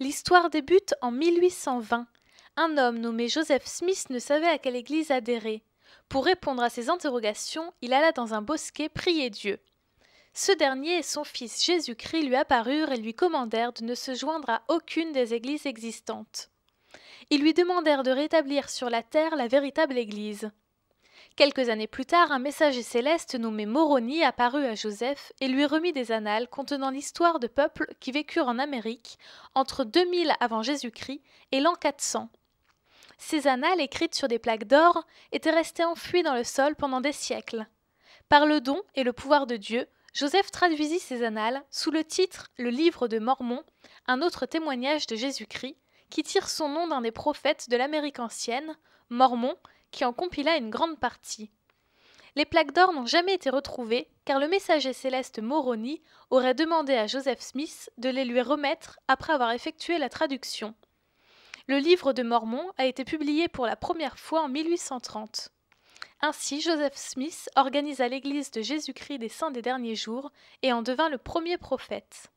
L'histoire débute en 1820. Un homme nommé Joseph Smith ne savait à quelle église adhérer. Pour répondre à ses interrogations, il alla dans un bosquet prier Dieu. Ce dernier et son fils Jésus-Christ lui apparurent et lui commandèrent de ne se joindre à aucune des églises existantes. Ils lui demandèrent de rétablir sur la terre la véritable église. Quelques années plus tard, un messager céleste nommé Moroni apparut à Joseph et lui remit des annales contenant l'histoire de peuples qui vécurent en Amérique entre 2000 avant Jésus-Christ et l'an 400. Ces annales, écrites sur des plaques d'or, étaient restées enfouies dans le sol pendant des siècles. Par le don et le pouvoir de Dieu, Joseph traduisit ces annales sous le titre « Le livre de Mormon », un autre témoignage de Jésus-Christ, qui tire son nom d'un des prophètes de l'Amérique ancienne, Mormon, qui en compila une grande partie. Les plaques d'or n'ont jamais été retrouvées, car le messager céleste Moroni aurait demandé à Joseph Smith de les lui remettre après avoir effectué la traduction. Le livre de Mormon a été publié pour la première fois en 1830. Ainsi, Joseph Smith organisa l'Église de Jésus-Christ des Saints des Derniers Jours et en devint le premier prophète.